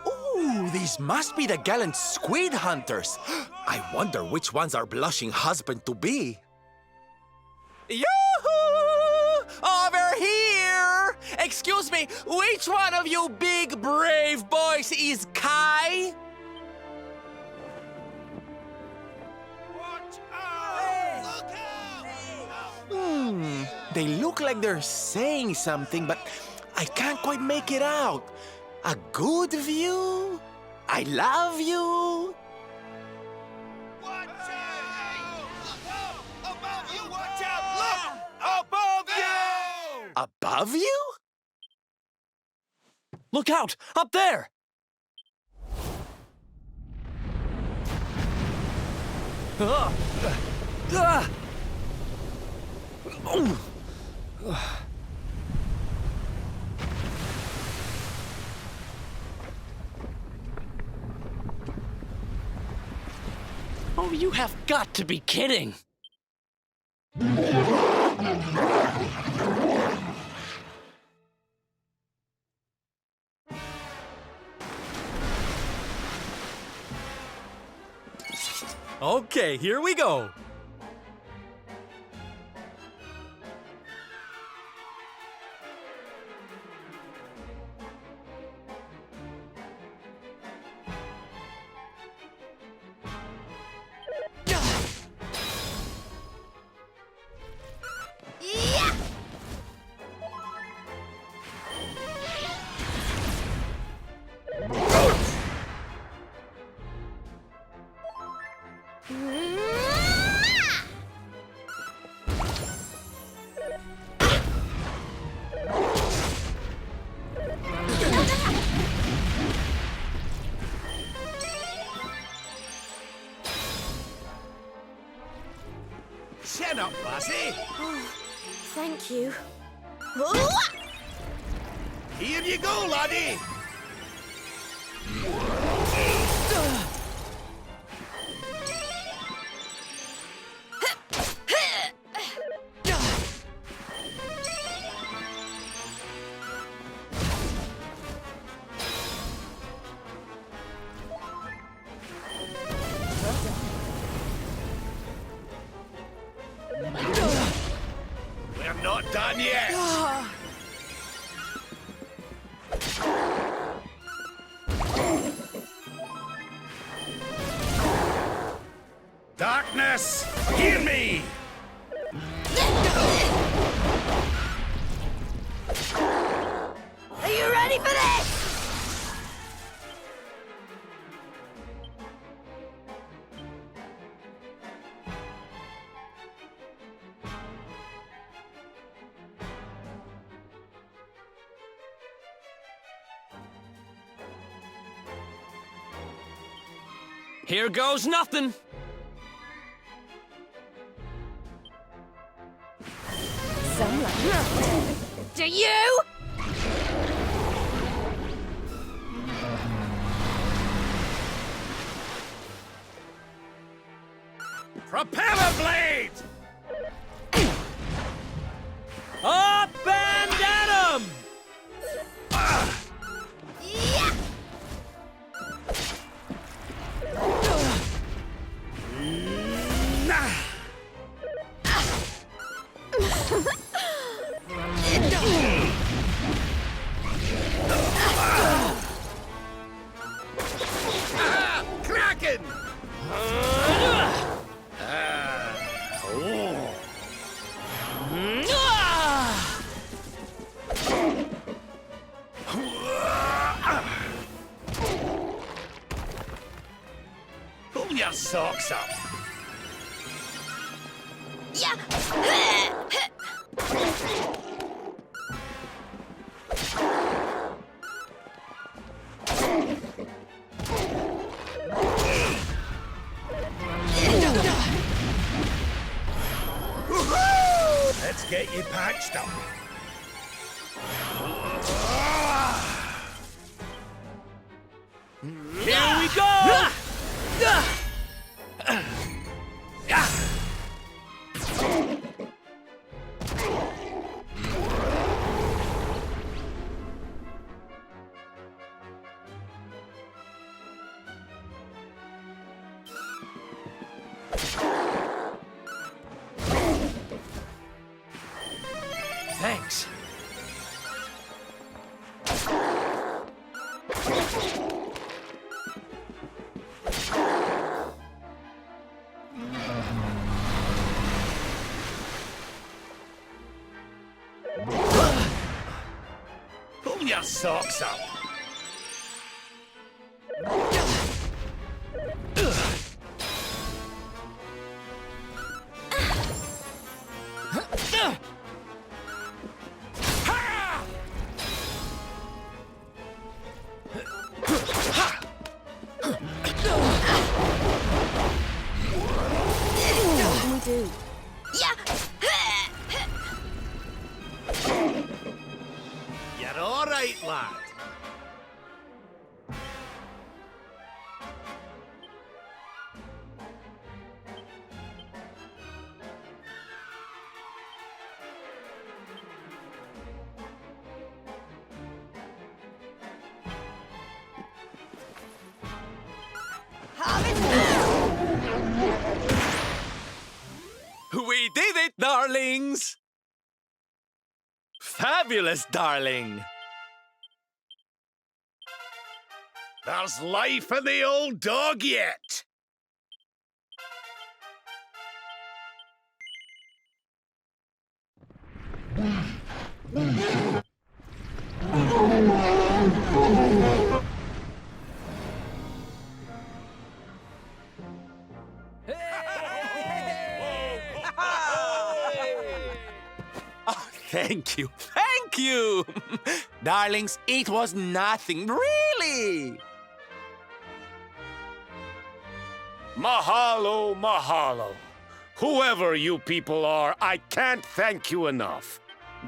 Ooh, these must be the gallant squid hunters. I wonder which one's our blushing husband-to-be. Yoo-hoo! Over here! Excuse me, which one of you big brave boys is Kai? They look like they're saying something, but I can't quite make it out. A good view? I love you? Watch out! Above you, watch out! Look! Above you! Above you? Look out! Up there! Oh, you have got to be kidding! Okay, here we go. Chin up, lassie. Oh, thank you. Here you go, laddie. We're not done yet. Darkness, hear me! Are you ready for this? Here goes nothing! Do you? Propeller blade! Up and at 'em! Yeah! Kraken! Pull your socks up. Yeah! Let's get you patched up. Here we go! Thanks. Pull your socks up. What can we do? Yeah! You're all right, lad. We did it, darlings! Fabulous, darling! There's life in the old dog yet. Oh, thank you, thank you! Darlings, it was nothing, really! Mahalo, mahalo. Whoever you people are, I can't thank you enough.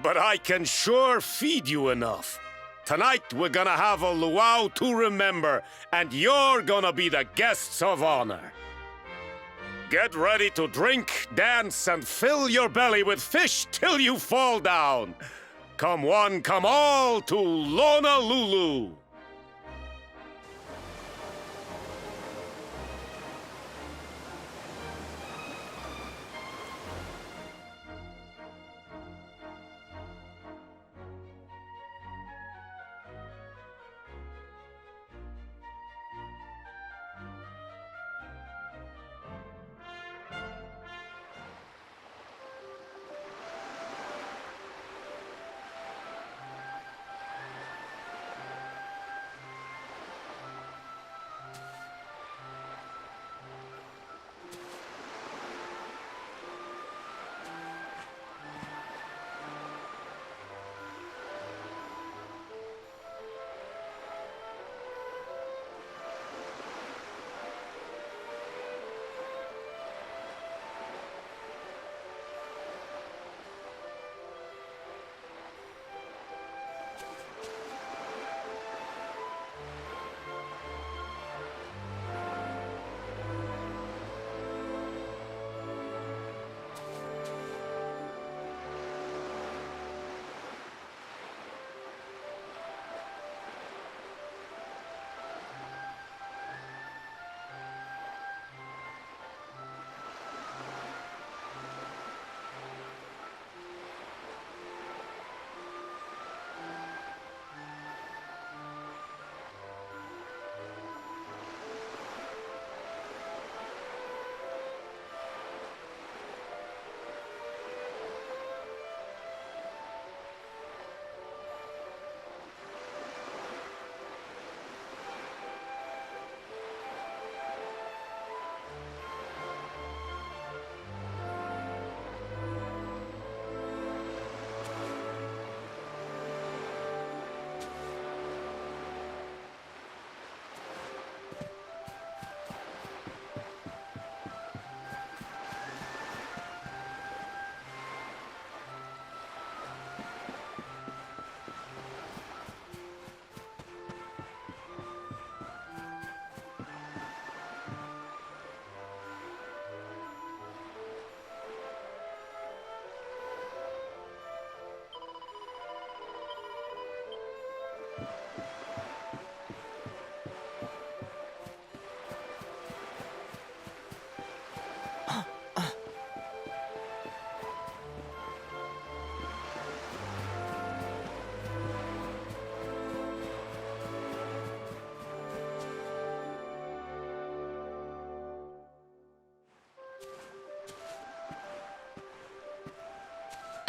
But I can sure feed you enough. Tonight we're gonna have a luau to remember, and you're gonna be the guests of honor. Get ready to drink, dance, and fill your belly with fish till you fall down. Come one, come all to Lona Lulu.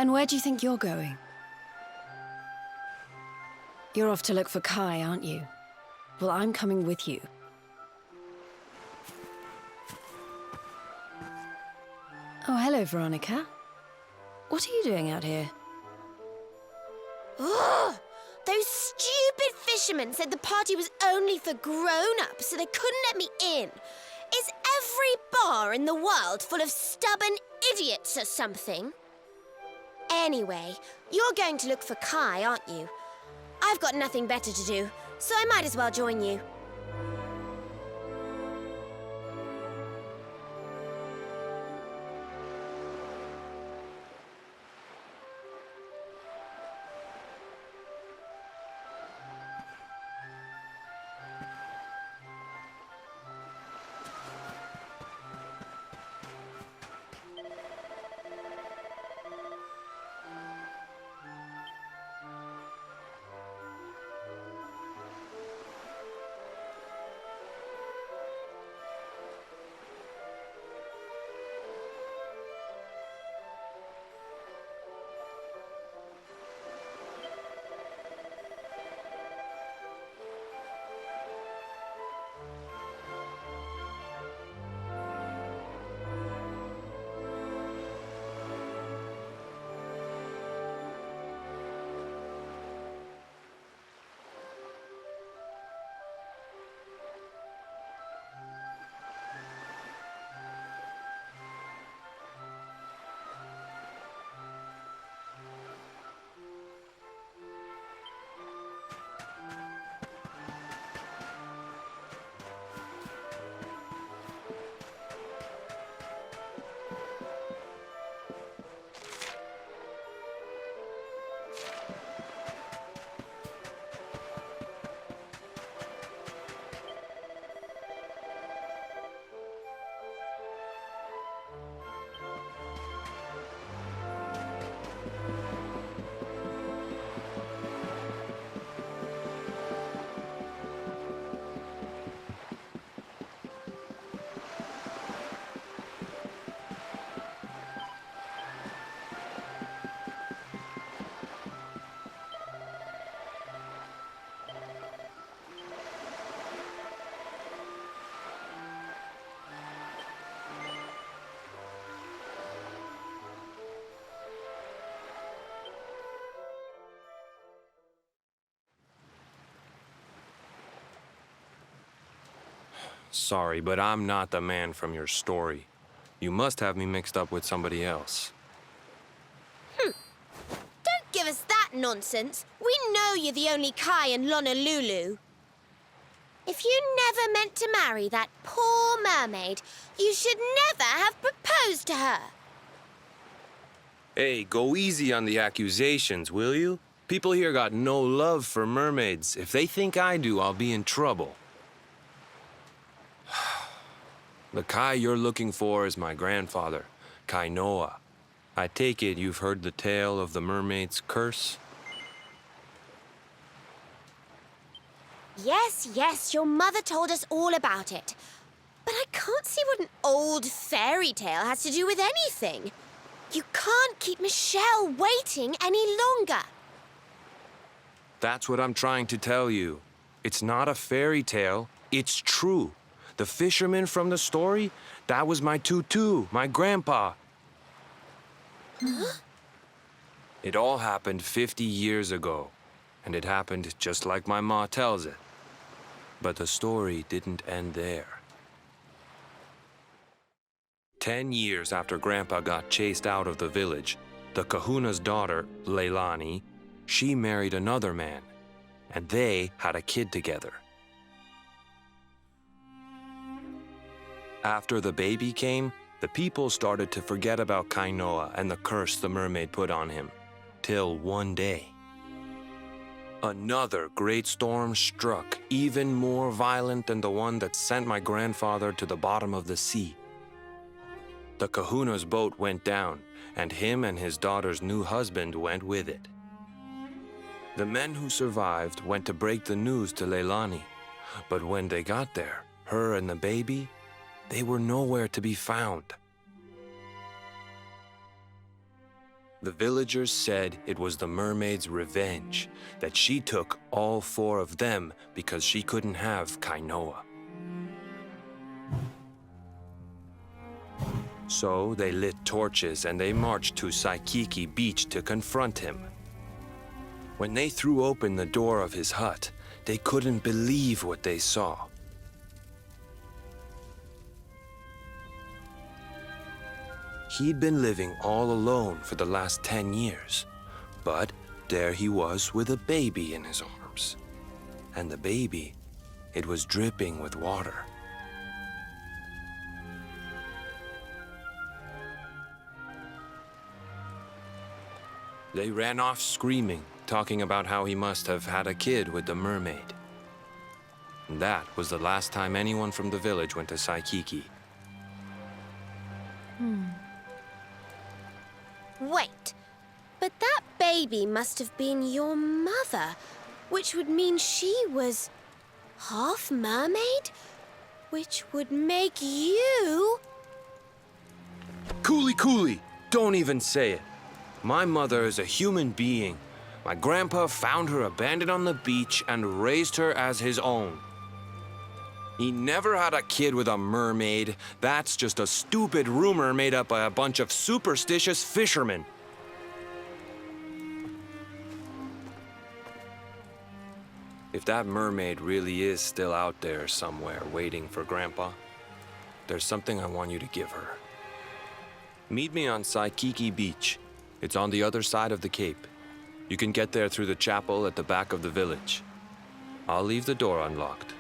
And where do you think you're going? You're off to look for Kai, aren't you? Well, I'm coming with you. Oh, hello, Veronica. What are you doing out here? Ugh! Those stupid fishermen said the party was only for grown-ups, so they couldn't let me in. Is every bar in the world full of stubborn idiots or something? Anyway, you're going to look for Kai, aren't you? I've got nothing better to do, so I might as well join you. Sorry, but I'm not the man from your story. You must have me mixed up with somebody else. Don't give us that nonsense. We know you're the only Kai in Honolulu. If you never meant to marry that poor mermaid, you should never have proposed to her. Hey, go easy on the accusations, will you? People here got no love for mermaids. If they think I do, I'll be in trouble. The Kai you're looking for is my grandfather, Kainoa. I take it you've heard the tale of the mermaid's curse? Yes, your mother told us all about it. But I can't see what an old fairy tale has to do with anything. You can't keep Michelle waiting any longer. That's what I'm trying to tell you. It's not a fairy tale, it's true. The fisherman from the story, that was my tutu, my grandpa. Huh? It all happened 50 years ago, and it happened just like my ma tells it. But the story didn't end there. 10 years after Grandpa got chased out of the village, the kahuna's daughter, Leilani, she married another man, and they had a kid together. After the baby came, the people started to forget about Kainoa and the curse the mermaid put on him, till one day. Another great storm struck, even more violent than the one that sent my grandfather to the bottom of the sea. The kahuna's boat went down, and him and his daughter's new husband went with it. The men who survived went to break the news to Leilani, but when they got there, her and the baby, they were nowhere to be found. The villagers said it was the mermaid's revenge, that she took all 4 of them because she couldn't have Kainoa. So they lit torches and they marched to Saikiki Beach to confront him. When they threw open the door of his hut, they couldn't believe what they saw. He'd been living all alone for the last 10 years, but there he was with a baby in his arms. And the baby, it was dripping with water. They ran off screaming, talking about how he must have had a kid with the mermaid. And that was the last time anyone from the village went to Saikiki. Wait, but that baby must have been your mother, which would mean she was half mermaid, which would make you... Cooley! Don't even say it. My mother is a human being. My grandpa found her abandoned on the beach and raised her as his own. He never had a kid with a mermaid. That's just a stupid rumor made up by a bunch of superstitious fishermen. If that mermaid really is still out there somewhere waiting for Grandpa, there's something I want you to give her. Meet me on Saikiki Beach. It's on the other side of the cape. You can get there through the chapel at the back of the village. I'll leave the door unlocked.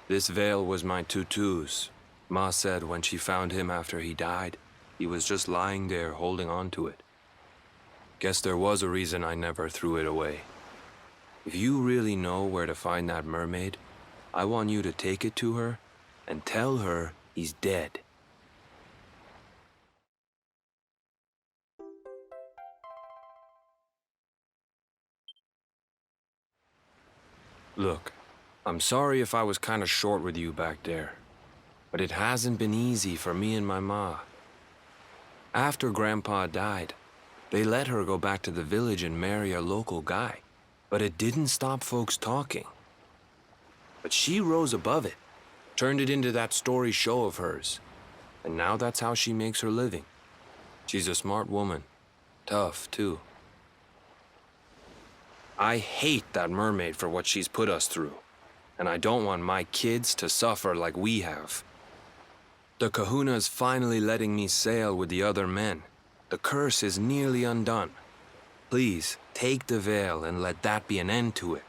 This veil was my tutu's. Ma said when she found him after he died, he was just lying there holding on to it. Guess there was a reason I never threw it away. If you really know where to find that mermaid, I want you to take it to her and tell her he's dead. Look, I'm sorry if I was kind of short with you back there, but it hasn't been easy for me and my ma. After Grandpa died, they let her go back to the village and marry a local guy, but it didn't stop folks talking. But she rose above it, turned it into that story show of hers, and now that's how she makes her living. She's a smart woman, tough too. I hate that mermaid for what she's put us through, and I don't want my kids to suffer like we have. The Kahuna's finally letting me sail with the other men. The curse is nearly undone. Please, take the veil and let that be an end to it.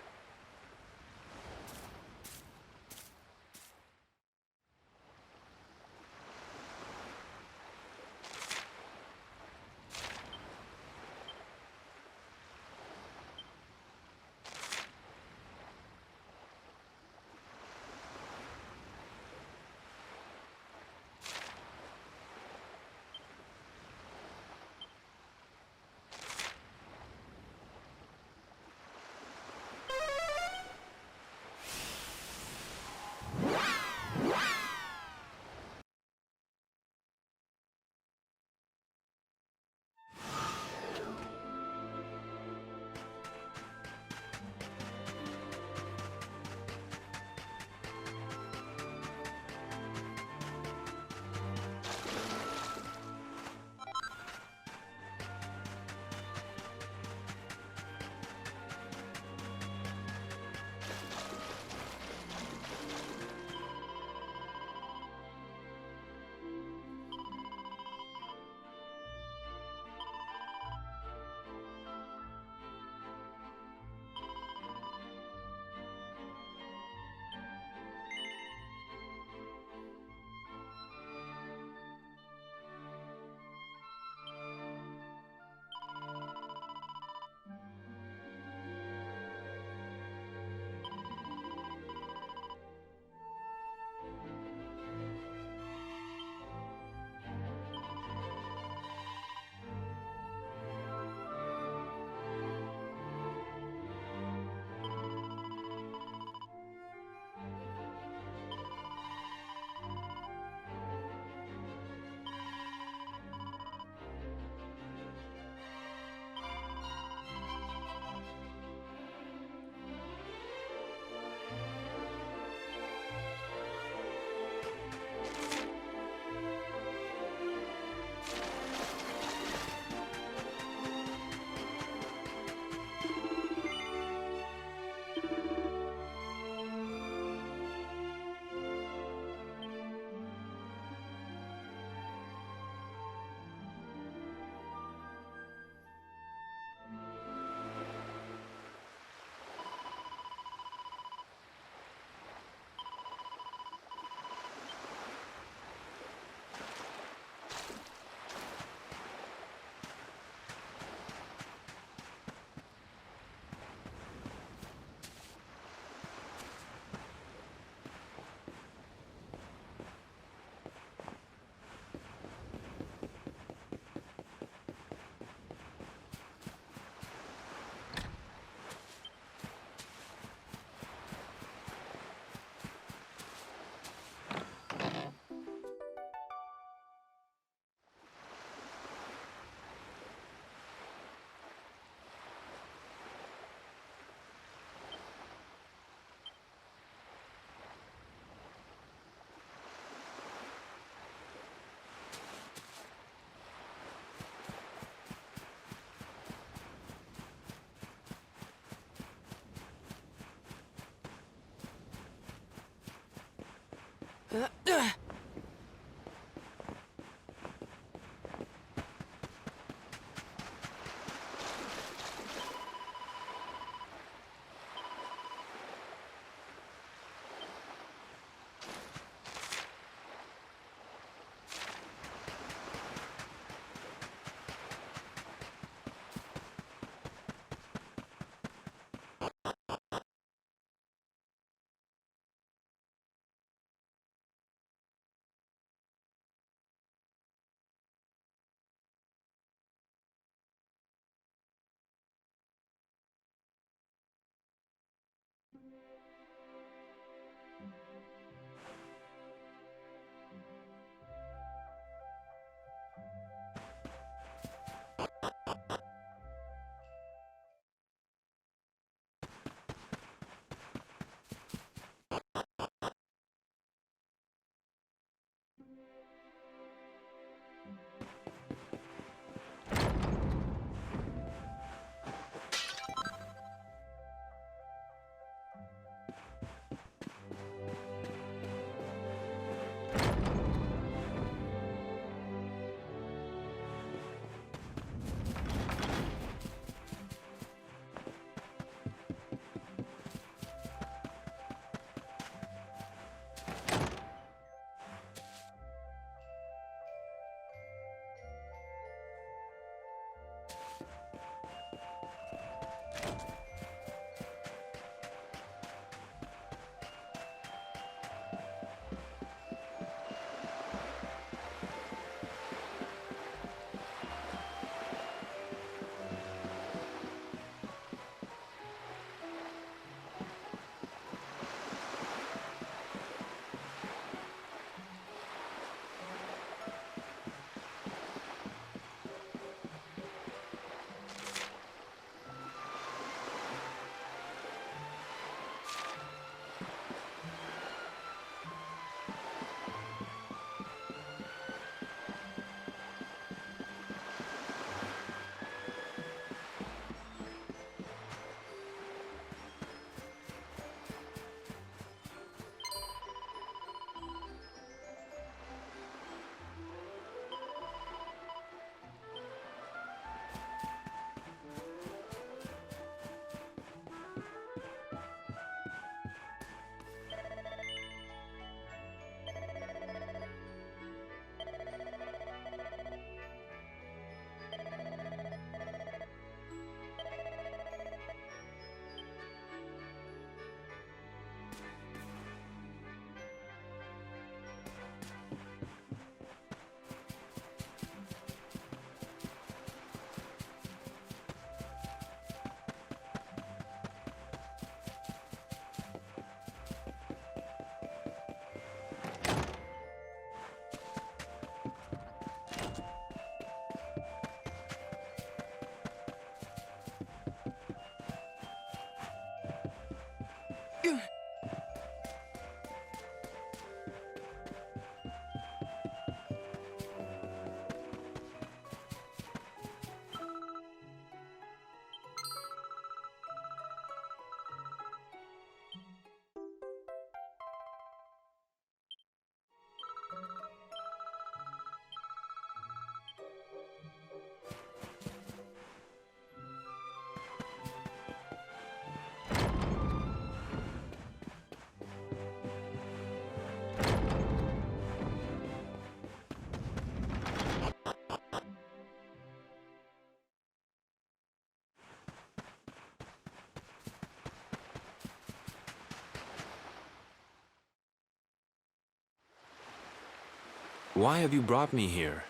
Why have you brought me here?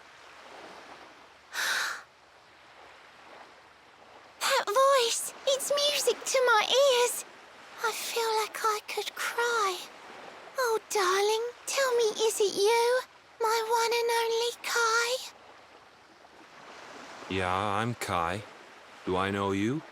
That voice! It's music to my ears. I feel like I could cry. Oh, darling, tell me, is it you? My one and only Kai? Yeah, I'm Kai. Do I know you?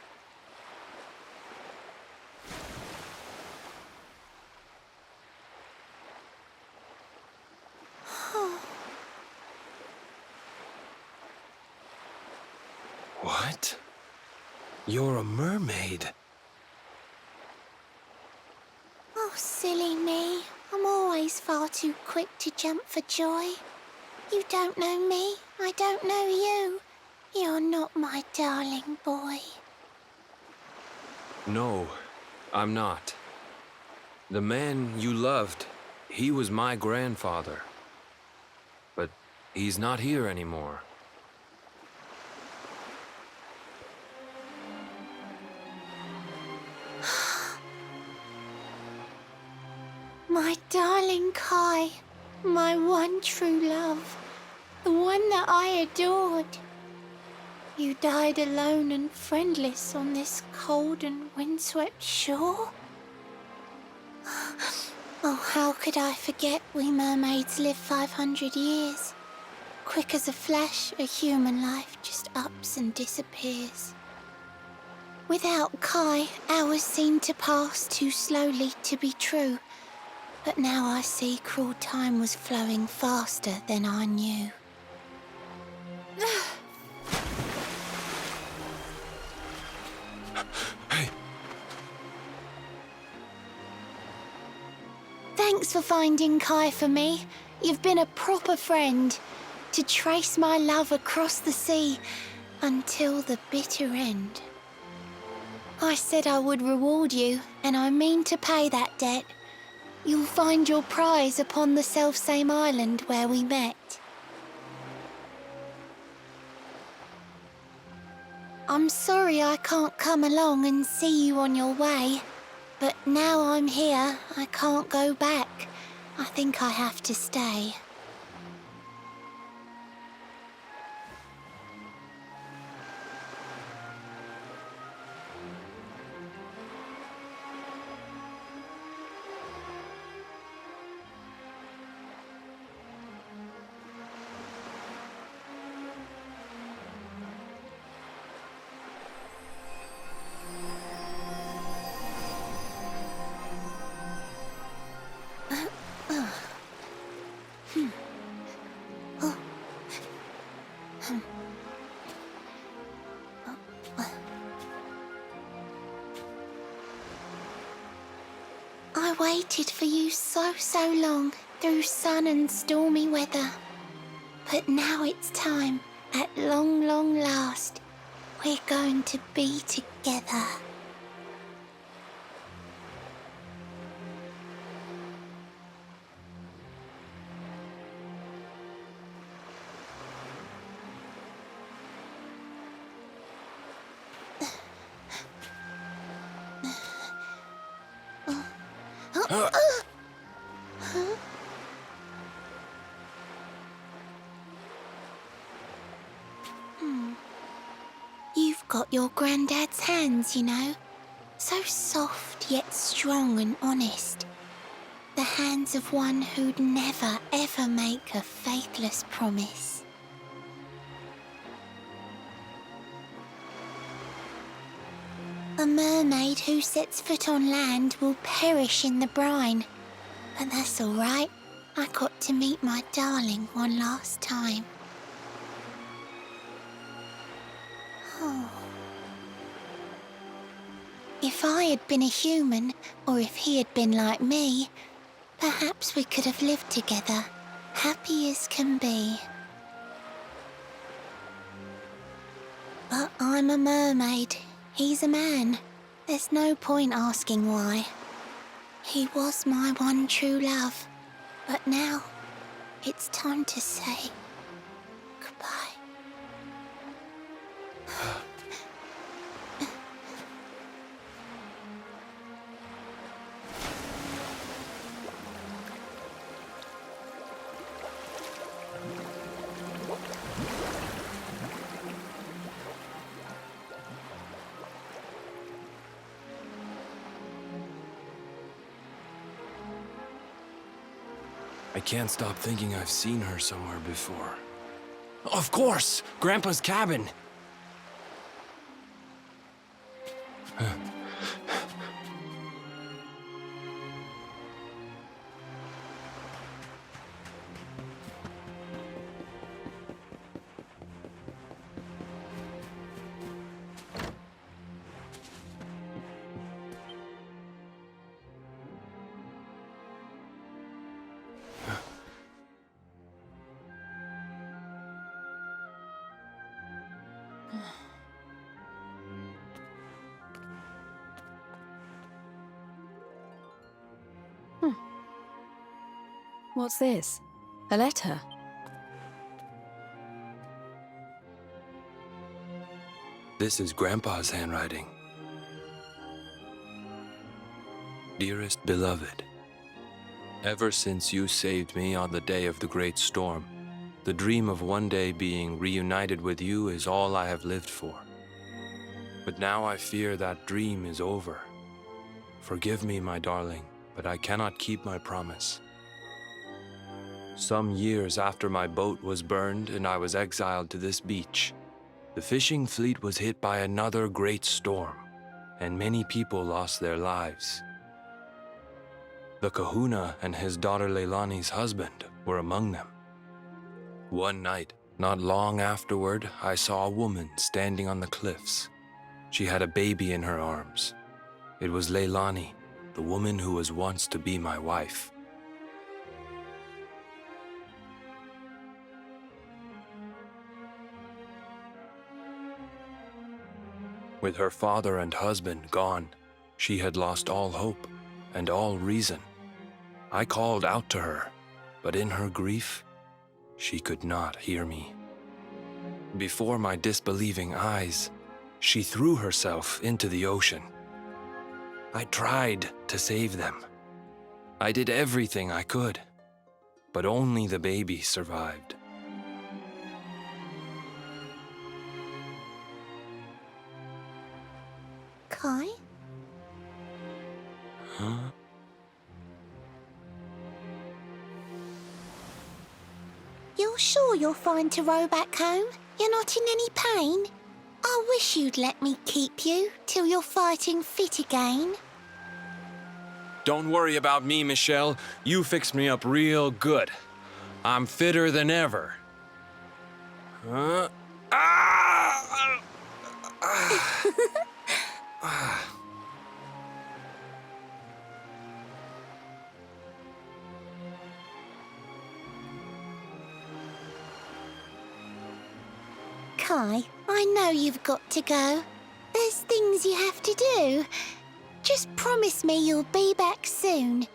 What? You're a mermaid. Oh, silly me. I'm always far too quick to jump for joy. You don't know me, I don't know you. You're not my darling boy. No, I'm not. The man you loved, he was my grandfather. But he's not here anymore. My darling Kai, my one true love, the one that I adored. You died alone and friendless on this cold and windswept shore? Oh, how could I forget we mermaids live 500 years? Quick as a flash, a human life just ups and disappears. Without Kai, hours seem to pass too slowly to be true. But now I see cruel time was flowing faster than I knew. Hey! Thanks for finding Kai for me. You've been a proper friend. To trace my love across the sea until the bitter end. I said I would reward you, and I mean to pay that debt. You'll find your prize upon the selfsame island where we met. I'm sorry I can't come along and see you on your way. But now I'm here, I can't go back. I think I have to stay. I waited for you so long, through sun and stormy weather. But now it's time, at long last, we're going to be together. You've got your granddad's hands, you know. So soft yet strong and honest. The hands of one who'd never ever make a faithless promise. A mermaid who sets foot on land will perish in the brine. But that's all right. I got to meet my darling one last time. Oh. If I had been a human, or if he had been like me, perhaps we could have lived together, happy as can be. But I'm a mermaid. He's a man. There's no point asking why. He was my one true love. But now, it's time to say goodbye. I can't stop thinking I've seen her somewhere before. Of course! Grandpa's cabin! What's this? A letter? This is Grandpa's handwriting. Dearest beloved, ever since you saved me on the day of the great storm, the dream of one day being reunited with you is all I have lived for. But now I fear that dream is over. Forgive me, my darling, but I cannot keep my promise. Some years after my boat was burned and I was exiled to this beach, the fishing fleet was hit by another great storm, and many people lost their lives. The kahuna and his daughter Leilani's husband were among them. One night, not long afterward, I saw a woman standing on the cliffs. She had a baby in her arms. It was Leilani, the woman who was once to be my wife. With her father and husband gone, she had lost all hope and all reason. I called out to her, but in her grief, she could not hear me. Before my disbelieving eyes, She threw herself into the ocean. I tried to save them. I did everything I could, but only the baby survived. Kai? Huh? You're sure you're fine to row back home? You're not in any pain? I wish you'd let me keep you till you're fighting fit again. Don't worry about me, Michelle. You fixed me up real good. I'm fitter than ever. Huh? Ah! Kai, I know you've got to go. There's things you have to do. Just promise me you'll be back soon.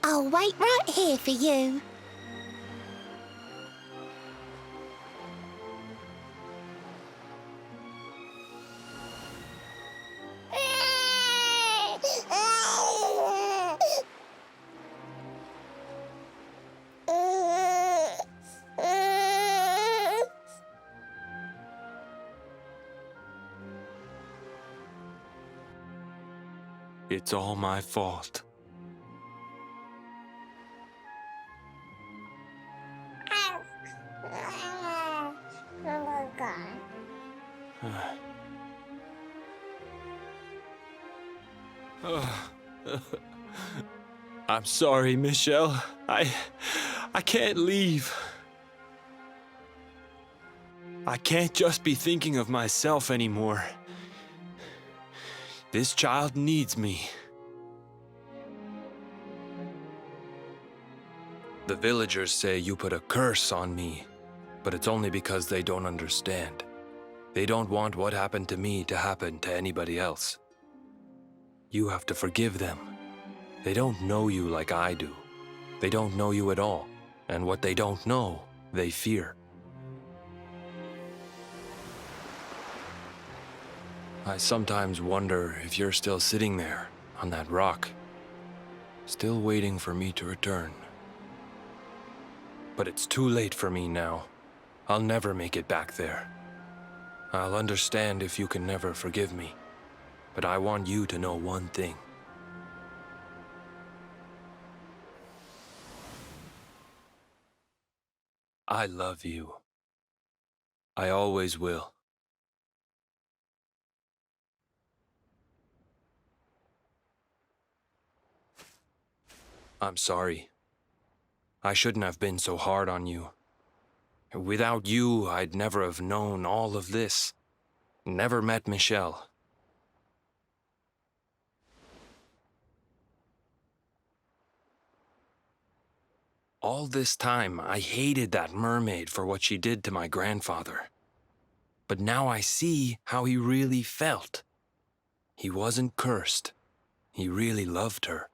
I'll wait right here for you. It's all my fault. I'm sorry, Michelle. I can't leave. I can't just be thinking of myself anymore. This child needs me. The villagers say you put a curse on me, but it's only because they don't understand. They don't want what happened to me to happen to anybody else. You have to forgive them. They don't know you like I do. They don't know you at all, and what they don't know, they fear. I sometimes wonder if you're still sitting there on that rock, still waiting for me to return. But it's too late for me now. I'll never make it back there. I'll understand if you can never forgive me, but I want you to know one thing. I love you. I always will. I'm sorry. I shouldn't have been so hard on you. Without you, I'd never have known all of this. Never met Michelle. All this time, I hated that mermaid for what she did to my grandfather. But now I see how he really felt. He wasn't cursed. He really loved her.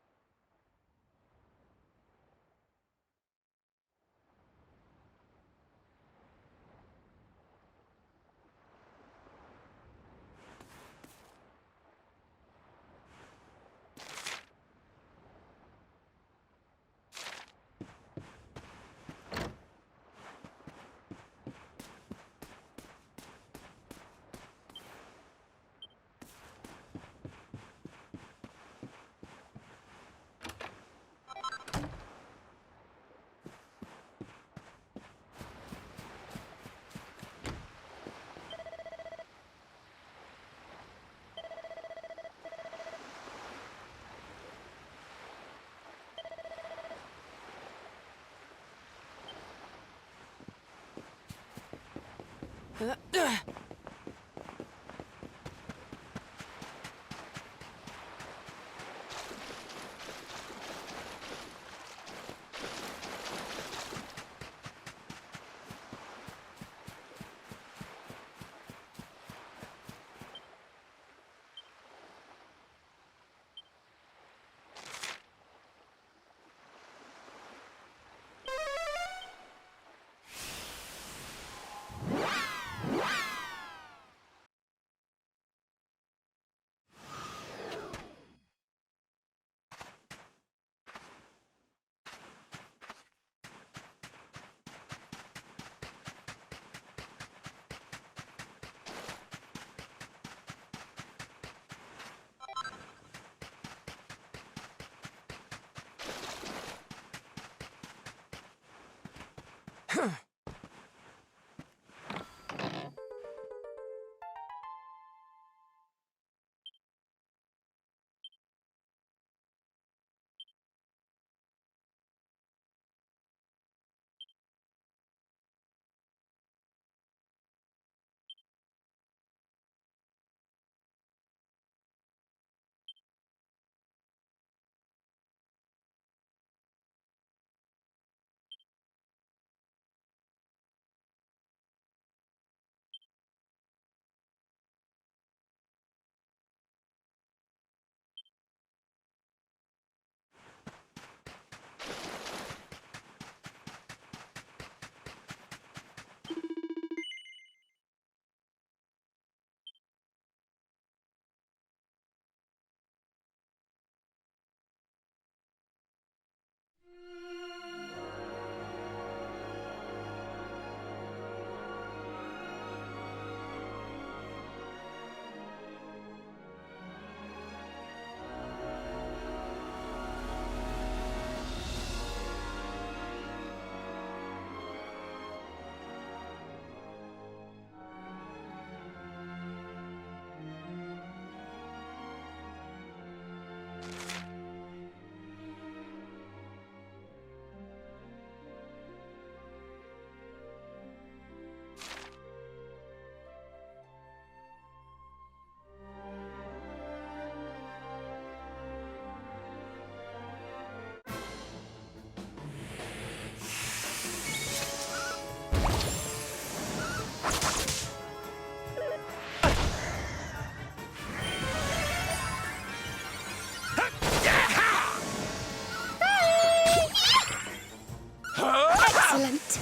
Excellent.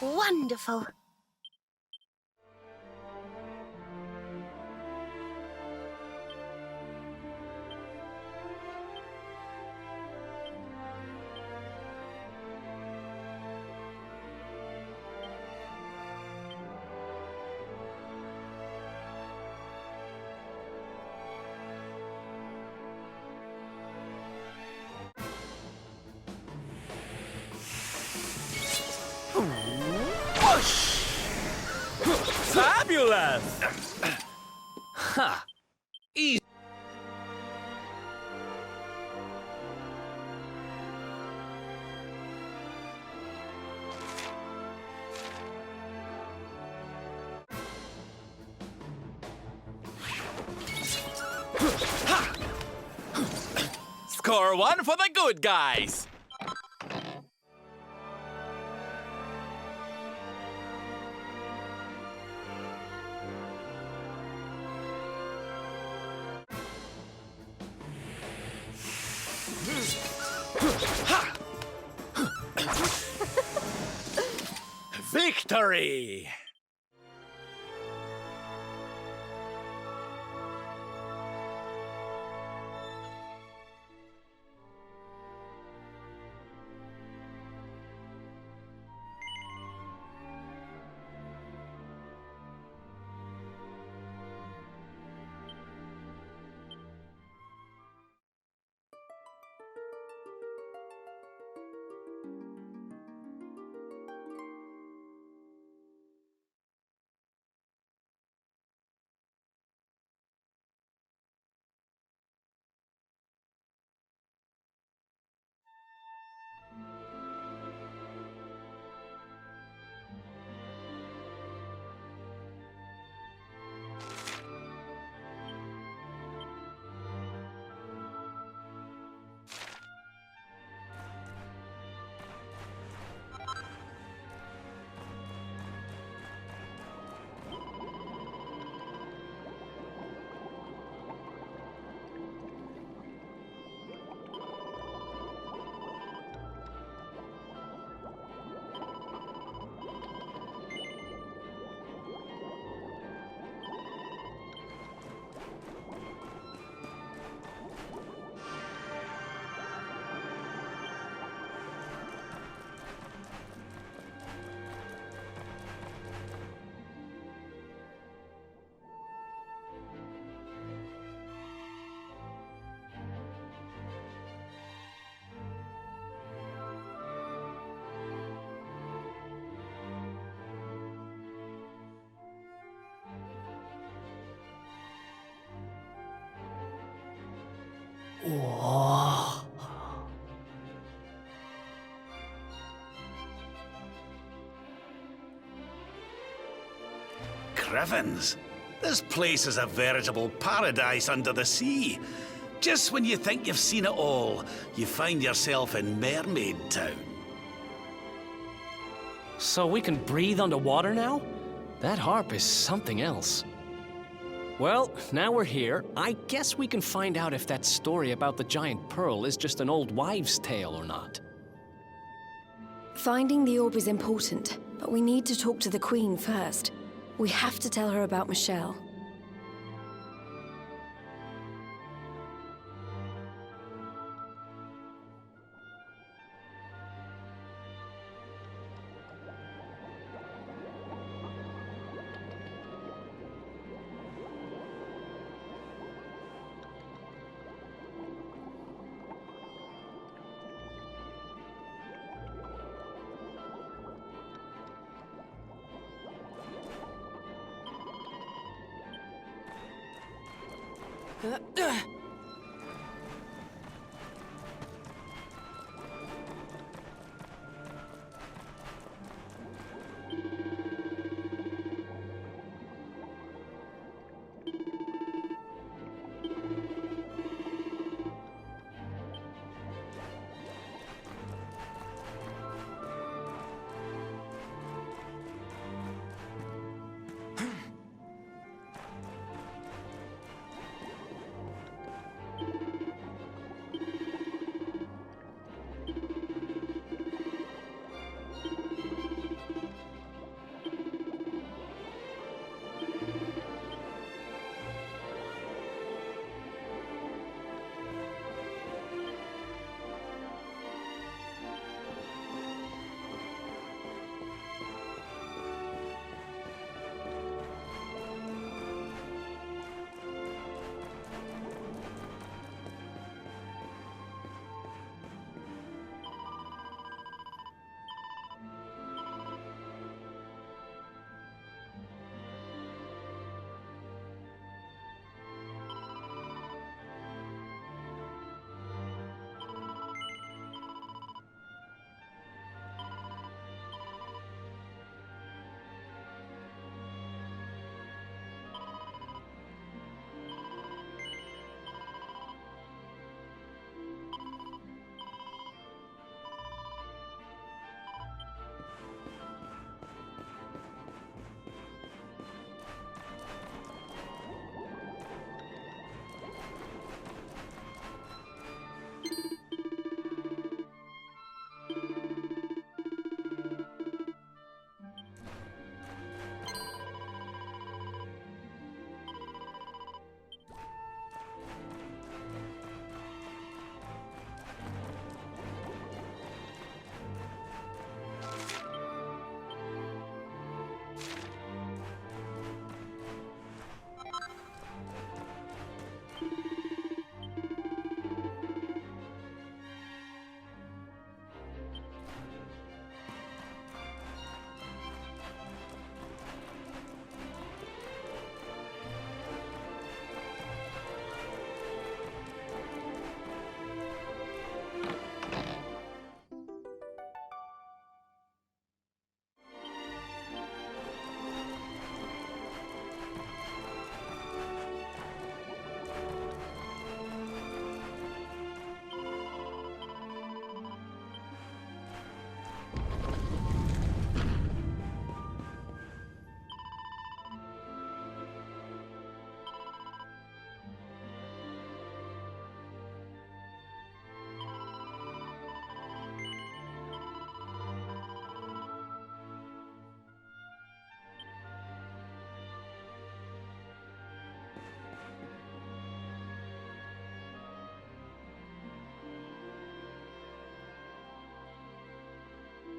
Wonderful. Fabulous! Ha! Easy. Score one for the good guys! Victory! Crivens, this place is a veritable paradise under the sea. Just when you think you've seen it all, you find yourself in Mermaid Town. So we can breathe underwater now? That harp is something else. Well, now we're here, I guess we can find out if that story about the giant pearl is just an old wives' tale or not. Finding the orb is important, but we need to talk to the Queen first. We have to tell her about Michelle.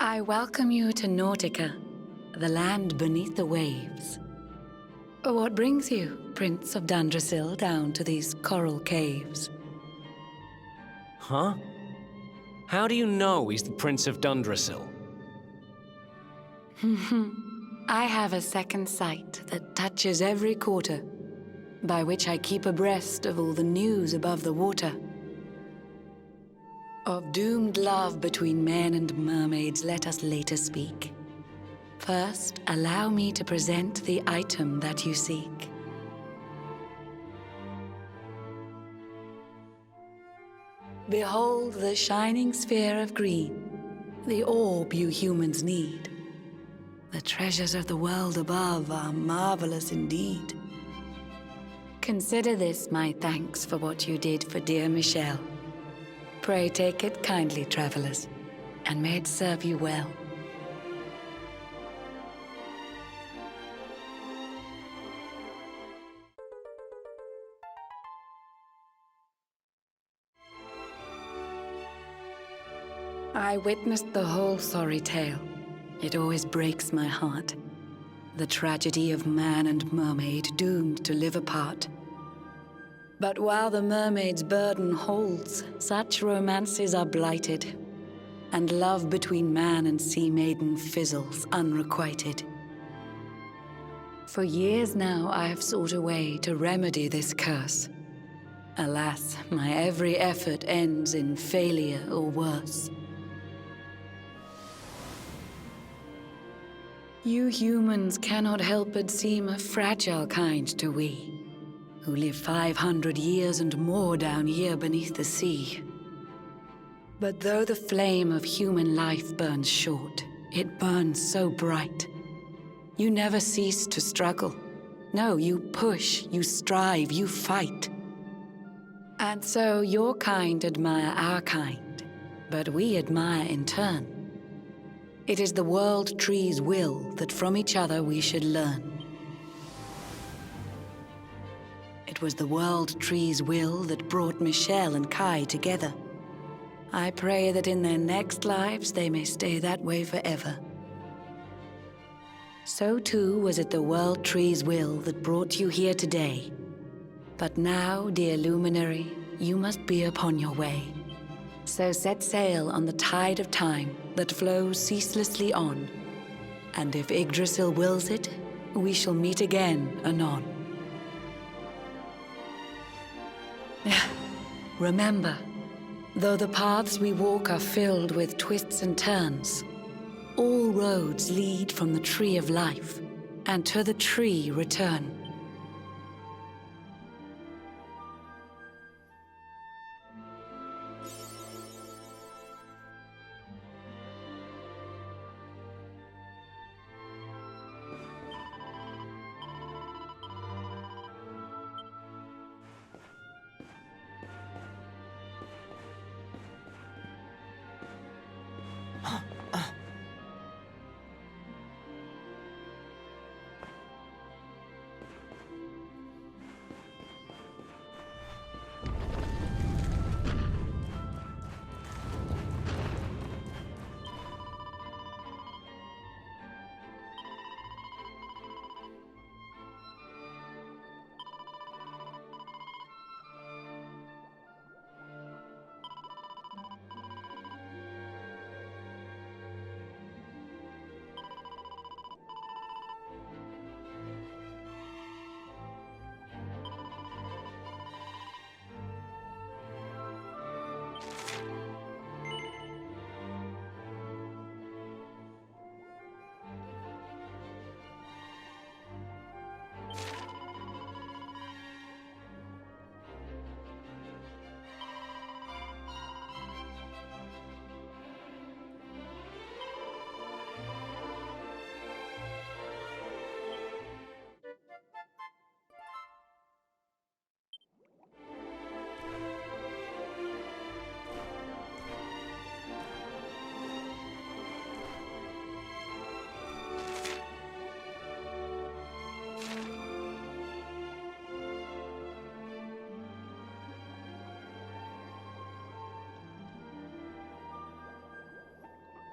I welcome you to Nautica, the land beneath the waves. What brings you, Prince of Dandrasil, down to these coral caves? Huh? How do you know he's the Prince of Dundrasil? I have a second sight that touches every quarter, by which I keep abreast of all the news above the water. Of doomed love between men and mermaids, let us later speak. First, allow me to present the item that you seek. Behold the shining sphere of green, the orb you humans need. The treasures of the world above are marvelous indeed. Consider this my thanks for what you did for dear Michelle. Pray take it kindly, travelers, and may it serve you well. I witnessed the whole sorry tale. It always breaks my heart. The tragedy of man and mermaid doomed to live apart. But while the mermaid's burden holds, such romances are blighted, and love between man and sea maiden fizzles unrequited. For years now I have sought a way to remedy this curse. Alas, my every effort ends in failure or worse. You humans cannot help but seem a fragile kind to we, who live 500 years and more down here beneath the sea. But though the flame of human life burns short, it burns so bright. You never cease to struggle. No, you push, you strive, you fight. And so your kind admire our kind, but we admire in turn. It is the world tree's will that from each other we should learn. It was the world tree's will that brought Michelle and Kai together. I pray that in their next lives they may stay that way forever. So too was it the world tree's will that brought you here today. But now, dear luminary, you must be upon your way. So set sail on the tide of time that flows ceaselessly on. And if Yggdrasil wills it, we shall meet again anon. Remember, though the paths we walk are filled with twists and turns, all roads lead from the tree of life, and to the tree return.